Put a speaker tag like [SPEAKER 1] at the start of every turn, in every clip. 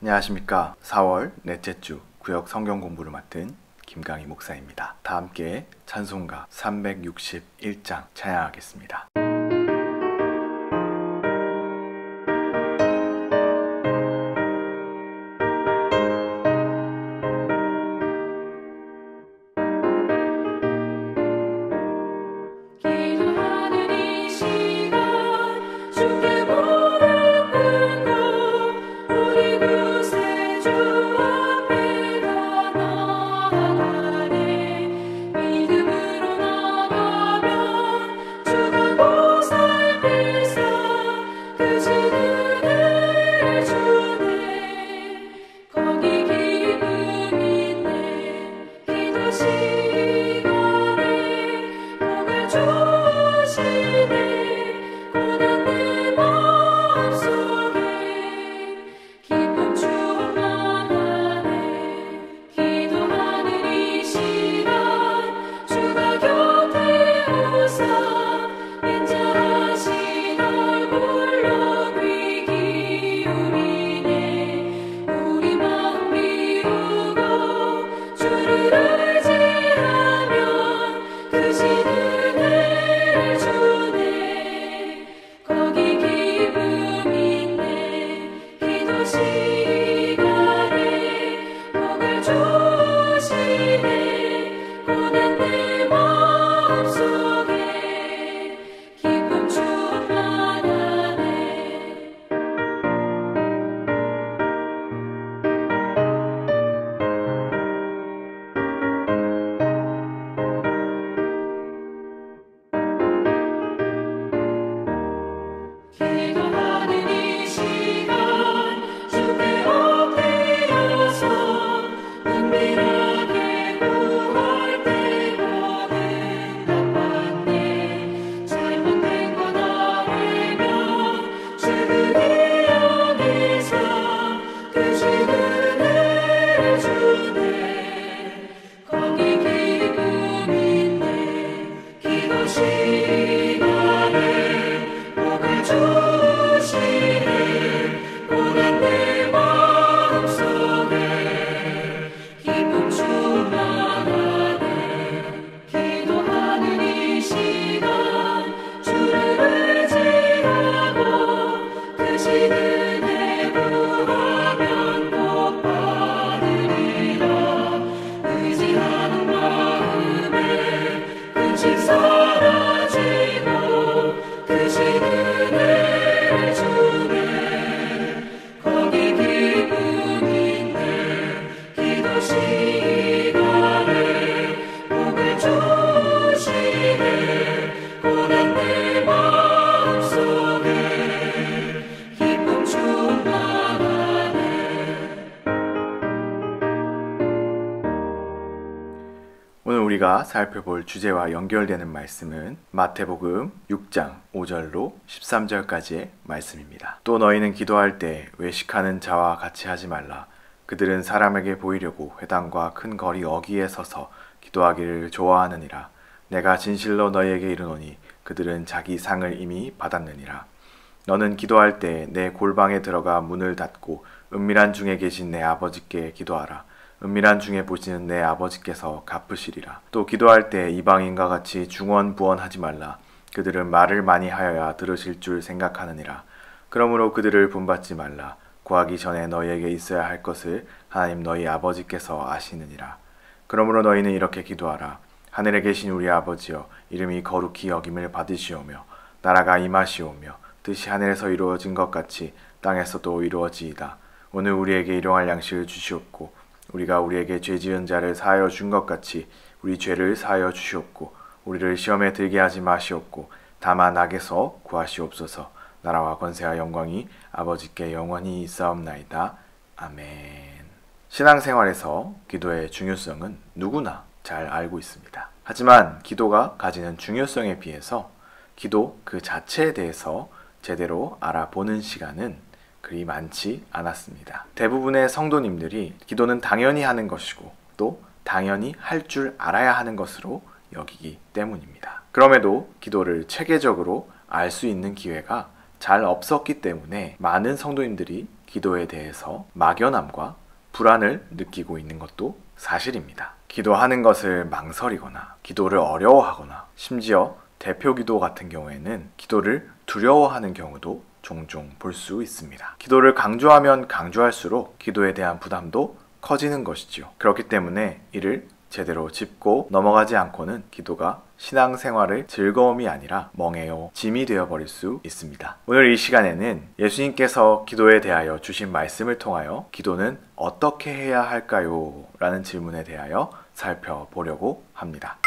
[SPEAKER 1] 안녕하십니까. 4월 넷째 주 구역 성경 공부를 맡은 김강희 목사입니다. 다 함께 찬송가 361장 찬양하겠습니다. 오늘 우리가 살펴볼 주제와 연결되는 말씀은 마태복음 6장 5절로 13절까지의 말씀입니다. 또 너희는 기도할 때 외식하는 자와 같이 하지 말라. 그들은 사람에게 보이려고 회당과 큰 거리 어귀에 서서 기도하기를 좋아하느니라. 내가 진실로 너희에게 이르노니 그들은 자기 상을 이미 받았느니라. 너는 기도할 때 내 골방에 들어가 문을 닫고 은밀한 중에 계신 내 아버지께 기도하라. 은밀한 중에 보시는 내 아버지께서 갚으시리라. 또 기도할 때 이방인과 같이 중언부언하지 말라. 그들은 말을 많이 하여야 들으실 줄 생각하느니라. 그러므로 그들을 본받지 말라. 구하기 전에 너희에게 있어야 할 것을 하나님 너희 아버지께서 아시느니라. 그러므로 너희는 이렇게 기도하라. 하늘에 계신 우리 아버지여, 이름이 거룩히 여김을 받으시오며 나라가 임하시오며 뜻이 하늘에서 이루어진 것 같이 땅에서도 이루어지이다. 오늘 우리에게 일용할 양식을 주시옵고 우리가 우리에게 죄 지은 자를 사하여 준 것 같이 우리 죄를 사하여 주시옵고 우리를 시험에 들게 하지 마시옵고 다만 악에서 구하시옵소서. 나라와 권세와 영광이 아버지께 영원히 있사옵나이다. 아멘. 신앙생활에서 기도의 중요성은 누구나 잘 알고 있습니다. 하지만 기도가 가지는 중요성에 비해서 기도 그 자체에 대해서 제대로 알아보는 시간은 그리 많지 않았습니다. 대부분의 성도님들이 기도는 당연히 하는 것이고 또 당연히 할 줄 알아야 하는 것으로 여기기 때문입니다. 그럼에도 기도를 체계적으로 알 수 있는 기회가 잘 없었기 때문에 많은 성도님들이 기도에 대해서 막연함과 불안을 느끼고 있는 것도 사실입니다. 기도하는 것을 망설이거나 기도를 어려워하거나 심지어 대표 기도 같은 경우에는 기도를 두려워하는 경우도 종종 볼 수 있습니다. 기도를 강조하면 강조할수록 기도에 대한 부담도 커지는 것이지요. 그렇기 때문에 이를 제대로 짚고 넘어가지 않고는 기도가 신앙생활의 즐거움이 아니라 멍해요 짐이 되어버릴 수 있습니다. 오늘 이 시간에는 예수님께서 기도에 대하여 주신 말씀을 통하여 기도는 어떻게 해야 할까요? 라는 질문에 대하여 살펴보려고 합니다.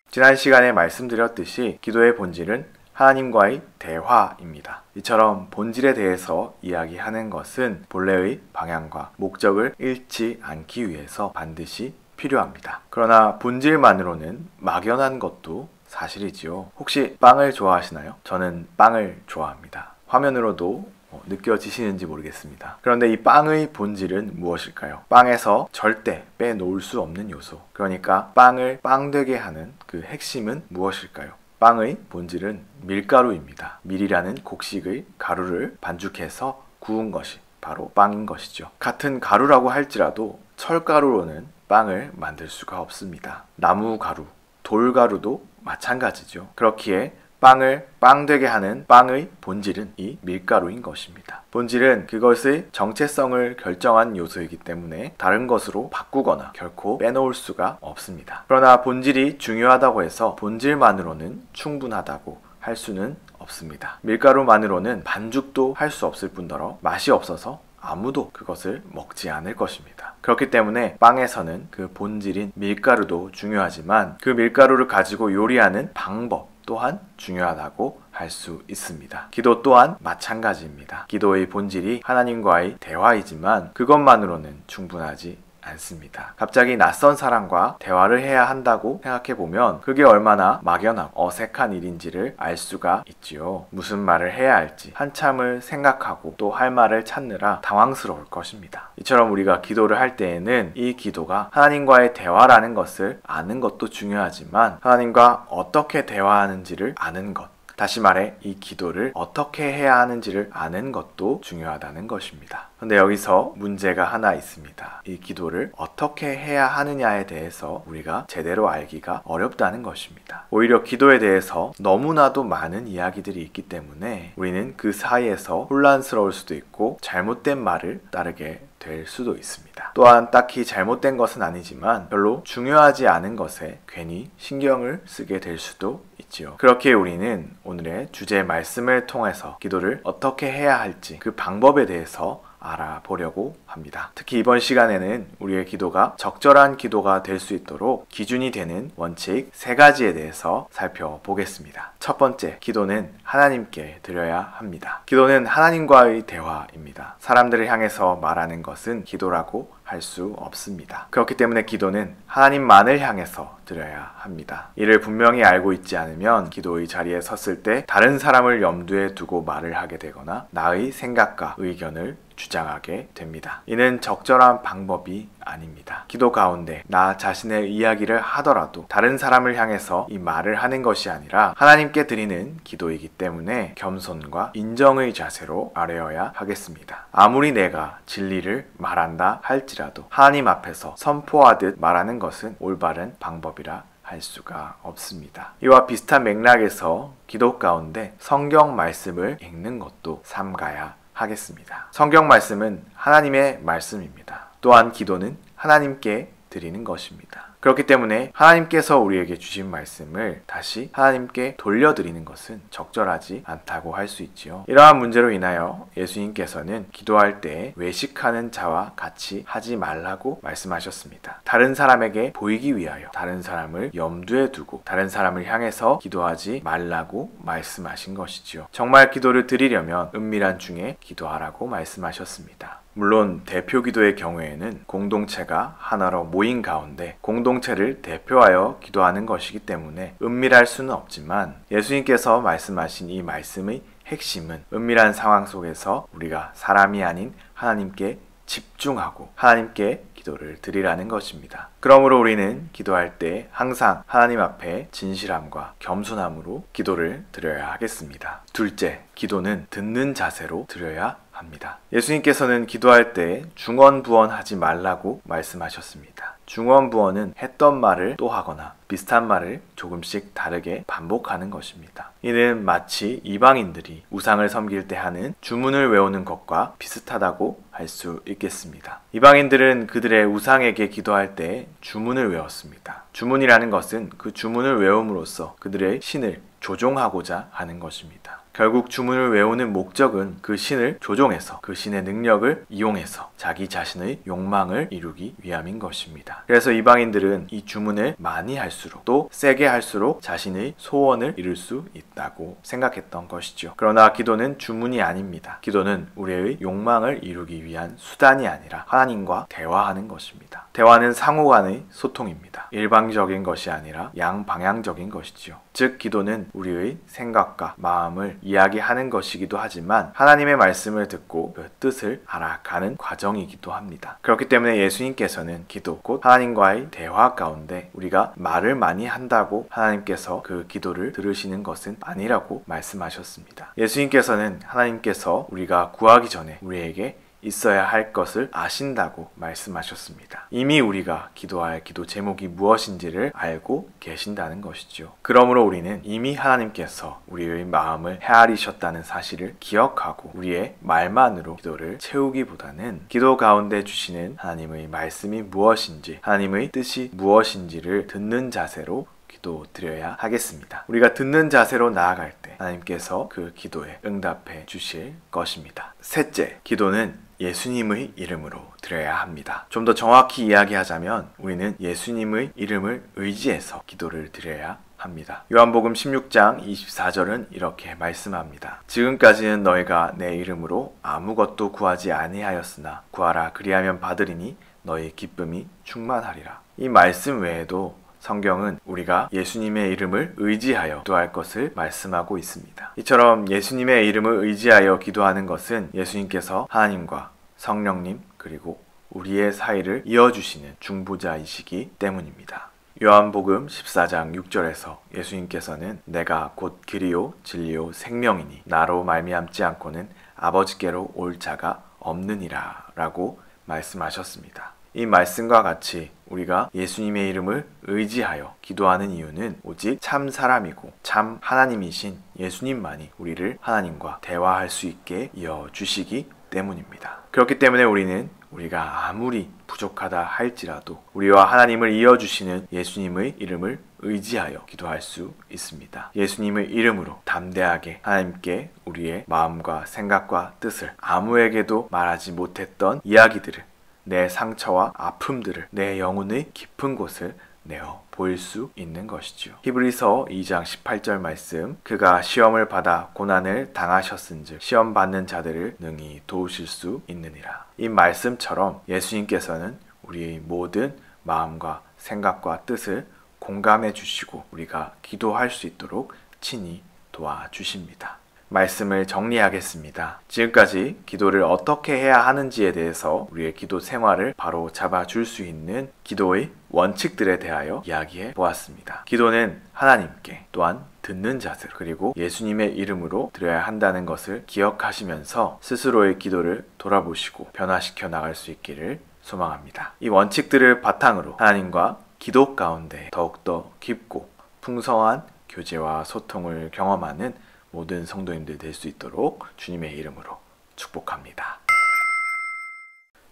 [SPEAKER 1] 지난 시간에 말씀드렸듯이 기도의 본질은 하나님과의 대화입니다. 이처럼 본질에 대해서 이야기하는 것은 본래의 방향과 목적을 잃지 않기 위해서 반드시 필요합니다. 그러나 본질만으로는 막연한 것도 사실이지요. 혹시 빵을 좋아하시나요? 저는 빵을 좋아합니다. 화면으로도 느껴지시는지 모르겠습니다. 그런데 이 빵의 본질은 무엇일까요? 빵에서 절대 빼놓을 수 없는 요소, 그러니까 빵을 빵되게 하는 그 핵심은 무엇일까요? 빵의 본질은 밀가루입니다. 밀이라는 곡식의 가루를 반죽해서 구운 것이 바로 빵인 것이죠. 같은 가루라고 할지라도 철가루로는 빵을 만들 수가 없습니다. 나무가루, 돌가루도 마찬가지죠. 그렇기에 빵을 빵되게 하는 빵의 본질은 이 밀가루인 것입니다. 본질은 그것의 정체성을 결정한 요소이기 때문에 다른 것으로 바꾸거나 결코 빼놓을 수가 없습니다. 그러나 본질이 중요하다고 해서 본질만으로는 충분하다고 할 수는 없습니다. 밀가루만으로는 반죽도 할 수 없을 뿐더러 맛이 없어서 아무도 그것을 먹지 않을 것입니다. 그렇기 때문에 빵에서는 그 본질인 밀가루도 중요하지만 그 밀가루를 가지고 요리하는 방법 또한 중요하다고 할 수 있습니다. 기도 또한 마찬가지입니다. 기도의 본질이 하나님과의 대화이지만 그것만으로는 충분하지 않습니다. 갑자기 낯선 사람과 대화를 해야 한다고 생각해보면 그게 얼마나 막연하고 어색한 일인지를 알 수가 있지요. 무슨 말을 해야 할지 한참을 생각하고 또 할 말을 찾느라 당황스러울 것입니다. 이처럼 우리가 기도를 할 때에는 이 기도가 하나님과의 대화라는 것을 아는 것도 중요하지만 하나님과 어떻게 대화하는지를 아는 것, 다시 말해 이 기도를 어떻게 해야 하는지를 아는 것도 중요하다는 것입니다. 그런데 여기서 문제가 하나 있습니다. 이 기도를 어떻게 해야 하느냐에 대해서 우리가 제대로 알기가 어렵다는 것입니다. 오히려 기도에 대해서 너무나도 많은 이야기들이 있기 때문에 우리는 그 사이에서 혼란스러울 수도 있고 잘못된 말을 따르게 될 수도 있습니다. 또한 딱히 잘못된 것은 아니지만 별로 중요하지 않은 것에 괜히 신경을 쓰게 될 수도 있지요. 그렇기에 우리는 오늘의 주제 말씀을 통해서 기도를 어떻게 해야 할지 그 방법에 대해서 알아보려고 합니다. 특히 이번 시간에는 우리의 기도가 적절한 기도가 될 수 있도록 기준이 되는 원칙 3가지에 대해서 살펴보겠습니다. 첫 번째, 기도는 하나님께 드려야 합니다. 기도는 하나님과의 대화입니다. 사람들을 향해서 말하는 것은 기도라고 할 수 없습니다. 그렇기 때문에 기도는 하나님만을 향해서 드려야 합니다. 이를 분명히 알고 있지 않으면 기도의 자리에 섰을 때 다른 사람을 염두에 두고 말을 하게 되거나 나의 생각과 의견을 주장하게 됩니다. 이는 적절한 방법이 아닙니다. 기도 가운데 나 자신의 이야기를 하더라도 다른 사람을 향해서 이 말을 하는 것이 아니라 하나님께 드리는 기도이기 때문에 겸손과 인정의 자세로 아뢰어야 하겠습니다. 아무리 내가 진리를 말한다 할지라도 하나님 앞에서 선포하듯 말하는 것은 올바른 방법이라 할 수가 없습니다. 이와 비슷한 맥락에서 기도 가운데 성경 말씀을 읽는 것도 삼가야 하겠습니다. 성경 말씀은 하나님의 말씀입니다. 또한 기도는 하나님께 드리는 것입니다. 그렇기 때문에 하나님께서 우리에게 주신 말씀을 다시 하나님께 돌려드리는 것은 적절하지 않다고 할 수 있지요. 이러한 문제로 인하여 예수님께서는 기도할 때 외식하는 자와 같이 하지 말라고 말씀하셨습니다. 다른 사람에게 보이기 위하여 다른 사람을 염두에 두고 다른 사람을 향해서 기도하지 말라고 말씀하신 것이지요. 정말 기도를 드리려면 은밀한 중에 기도하라고 말씀하셨습니다. 물론 대표 기도의 경우에는 공동체가 하나로 모인 가운데 공동체를 대표하여 기도하는 것이기 때문에 은밀할 수는 없지만 예수님께서 말씀하신 이 말씀의 핵심은 은밀한 상황 속에서 우리가 사람이 아닌 하나님께 집중하고 하나님께 기도를 드리라는 것입니다. 그러므로 우리는 기도할 때 항상 하나님 앞에 진실함과 겸손함으로 기도를 드려야 하겠습니다. 둘째, 기도는 듣는 자세로 드려야 합니다. 예수님께서는 기도할 때 중언부언하지 말라고 말씀하셨습니다. 중언부언은 했던 말을 또 하거나 비슷한 말을 조금씩 다르게 반복하는 것입니다. 이는 마치 이방인들이 우상을 섬길 때 하는 주문을 외우는 것과 비슷하다고 할 수 있겠습니다. 이방인들은 그들의 우상에게 기도할 때 주문을 외웠습니다. 주문이라는 것은 그 주문을 외움으로써 그들의 신을 조종하고자 하는 것입니다. 결국 주문을 외우는 목적은 그 신을 조종해서 그 신의 능력을 이용해서 자기 자신의 욕망을 이루기 위함인 것입니다. 그래서 이방인들은 이 주문을 많이 할수록 또 세게 할수록 자신의 소원을 이룰 수 있다고 생각했던 것이죠. 그러나 기도는 주문이 아닙니다. 기도는 우리의 욕망을 이루기 위한 수단이 아니라 하나님과 대화하는 것입니다. 대화는 상호 간의 소통입니다. 일방적인 것이 아니라 양방향적인 것이지요. 즉 기도는 우리의 생각과 마음을 이야기하는 것이기도 하지만 하나님의 말씀을 듣고 그 뜻을 알아가는 과정이기도 합니다. 그렇기 때문에 예수님께서는 기도, 곧 하나님과의 대화 가운데 우리가 말을 많이 한다고 하나님께서 그 기도를 들으시는 것은 아니라고 말씀하셨습니다. 예수님께서는 하나님께서 우리가 구하기 전에 우리에게 있어야 할 것을 아신다고 말씀하셨습니다. 이미 우리가 기도할 기도 제목이 무엇인지를 알고 계신다는 것이죠. 그러므로 우리는 이미 하나님께서 우리의 마음을 헤아리셨다는 사실을 기억하고 우리의 말만으로 기도를 채우기보다는 기도 가운데 주시는 하나님의 말씀이 무엇인지, 하나님의 뜻이 무엇인지를 듣는 자세로 기도 드려야 하겠습니다. 우리가 듣는 자세로 나아갈 때 하나님께서 그 기도에 응답해 주실 것입니다. 셋째, 기도는 예수님의 이름으로 드려야 합니다. 좀 더 정확히 이야기하자면 우리는 예수님의 이름을 의지해서 기도를 드려야 합니다. 요한복음 16장 24절은 이렇게 말씀합니다. 지금까지는 너희가 내 이름으로 아무것도 구하지 아니하였으나 구하라 그리하면 받으리니 너희 기쁨이 충만하리라. 이 말씀 외에도 성경은 우리가 예수님의 이름을 의지하여 기도할 것을 말씀하고 있습니다. 이처럼 예수님의 이름을 의지하여 기도하는 것은 예수님께서 하나님과 성령님 그리고 우리의 사이를 이어주시는 중보자이시기 때문입니다. 요한복음 14장 6절에서 예수님께서는 내가 곧 길이요 진리요 생명이니 나로 말미암지 않고는 아버지께로 올 자가 없느니라 라고 말씀하셨습니다. 이 말씀과 같이 우리가 예수님의 이름을 의지하여 기도하는 이유는 오직 참 사람이고 참 하나님이신 예수님만이 우리를 하나님과 대화할 수 있게 이어주시기 때문입니다. 그렇기 때문에 우리는 우리가 아무리 부족하다 할지라도 우리와 하나님을 이어주시는 예수님의 이름을 의지하여 기도할 수 있습니다. 예수님의 이름으로 담대하게 하나님께 우리의 마음과 생각과 뜻을 아무에게도 말하지 못했던 이야기들을, 내 상처와 아픔들을, 내 영혼의 깊은 곳을 내어 보일 수 있는 것이죠. 히브리서 2장 18절 말씀, 그가 시험을 받아 고난을 당하셨은즉 시험 받는 자들을 능히 도우실 수 있느니라. 이 말씀처럼 예수님께서는 우리의 모든 마음과 생각과 뜻을 공감해 주시고 우리가 기도할 수 있도록 친히 도와주십니다. 말씀을 정리하겠습니다. 지금까지 기도를 어떻게 해야 하는지에 대해서 우리의 기도 생활을 바로 잡아줄 수 있는 기도의 원칙들에 대하여 이야기해 보았습니다. 기도는 하나님께 또한 듣는 자세로 그리고 예수님의 이름으로 드려야 한다는 것을 기억하시면서 스스로의 기도를 돌아보시고 변화시켜 나갈 수 있기를 소망합니다. 이 원칙들을 바탕으로 하나님과 기도 가운데 더욱더 깊고 풍성한 교제와 소통을 경험하는 모든 성도님들 될 수 있도록 주님의 이름으로 축복합니다.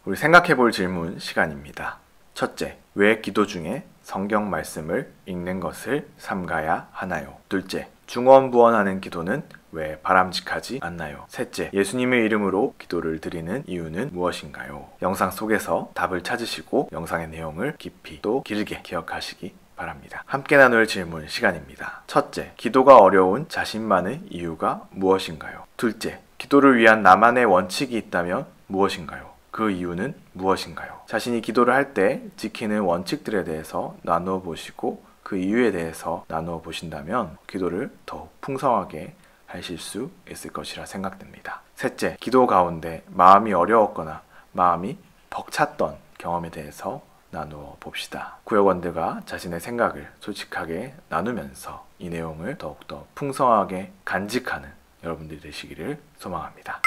[SPEAKER 1] 우리 생각해 볼 질문 시간입니다. 첫째, 왜 기도 중에 성경 말씀을 읽는 것을 삼가야 하나요? 둘째, 중언부언하는 기도는 왜 바람직하지 않나요? 셋째, 예수님의 이름으로 기도를 드리는 이유는 무엇인가요? 영상 속에서 답을 찾으시고 영상의 내용을 깊이 또 길게 기억하시기 바랍니다. 함께 나눌 질문 시간입니다. 첫째, 기도가 어려운 자신만의 이유가 무엇인가요? 둘째, 기도를 위한 나만의 원칙이 있다면 무엇인가요? 그 이유는 무엇인가요? 자신이 기도를 할 때 지키는 원칙들에 대해서 나누어 보시고 그 이유에 대해서 나누어 보신다면 기도를 더욱 풍성하게 하실 수 있을 것이라 생각됩니다. 셋째, 기도 가운데 마음이 어려웠거나 마음이 벅찼던 경험에 대해서 나누어 봅시다. 구역원들과 자신의 생각을 솔직하게 나누면서 이 내용을 더욱더 풍성하게 간직하는 여러분들이 되시기를 소망합니다.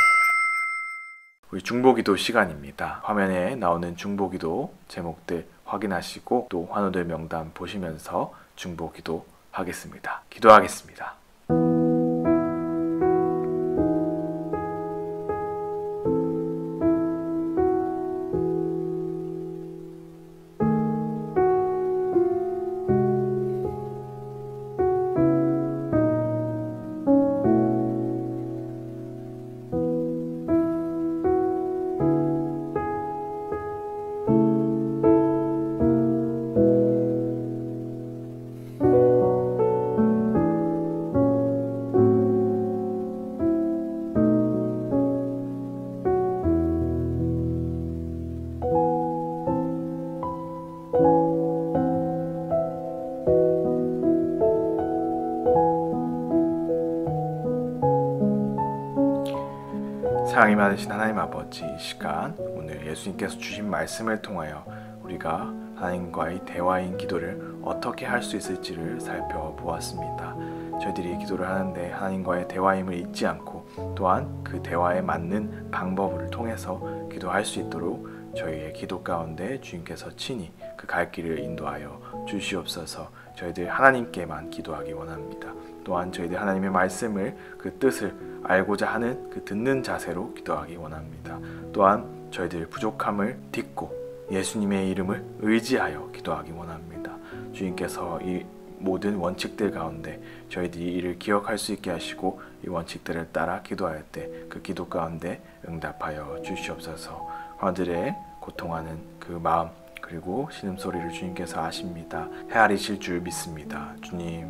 [SPEAKER 1] 우리 중보기도 시간입니다. 화면에 나오는 중보기도 제목들 확인하시고 또 환우들 명단 보시면서 중보기도 하겠습니다. 기도하겠습니다. 사랑이 많으신 하나님 아버지, 이 시간 오늘 예수님께서 주신 말씀을 통하여 우리가 하나님과의 대화인 기도를 어떻게 할 수 있을지를 살펴보았습니다. 저희들이 기도를 하는데 하나님과의 대화임을 잊지 않고 또한 그 대화에 맞는 방법을 통해서 기도할 수 있도록 저희의 기도 가운데 주님께서 친히 그 갈 길을 인도하여 주시옵소서. 저희들 하나님께만 기도하기 원합니다. 또한 저희들 하나님의 말씀을 그 뜻을 알고자 하는 그 듣는 자세로 기도하기 원합니다. 또한 저희들 부족함을 딛고 예수님의 이름을 의지하여 기도하기 원합니다. 주님께서 이 모든 원칙들 가운데 저희들이 이를 기억할 수 있게 하시고 이 원칙들을 따라 기도할 때 그 기도 가운데 응답하여 주시옵소서. 환우들의 고통하는 그 마음 그리고 신음소리를 주님께서 아십니다. 헤아리실 줄 믿습니다. 주님,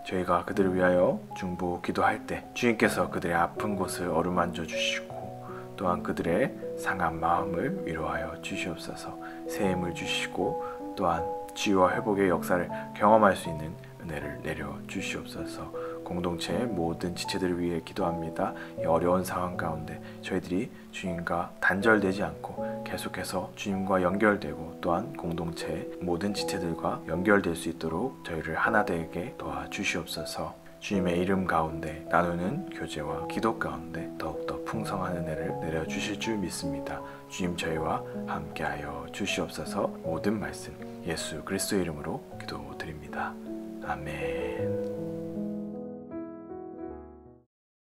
[SPEAKER 1] 저희가 그들을 위하여 중보 기도할 때 주님께서 그들의 아픈 곳을 어루만져 주시고 또한 그들의 상한 마음을 위로하여 주시옵소서. 새 힘을 주시고 또한 치유와 회복의 역사를 경험할 수 있는 은혜를 내려 주시옵소서. 공동체의 모든 지체들을 위해 기도합니다. 이 어려운 상황 가운데 저희들이 주님과 단절되지 않고 계속해서 주님과 연결되고 또한 공동체의 모든 지체들과 연결될 수 있도록 저희를 하나 되게 도와주시옵소서. 주님의 이름 가운데 나누는 교제와 기도 가운데 더욱더 풍성한 은혜를 내려주실 줄 믿습니다. 주님 저희와 함께하여 주시옵소서. 모든 말씀 예수 그리스도의 이름으로 기도드립니다. 아멘.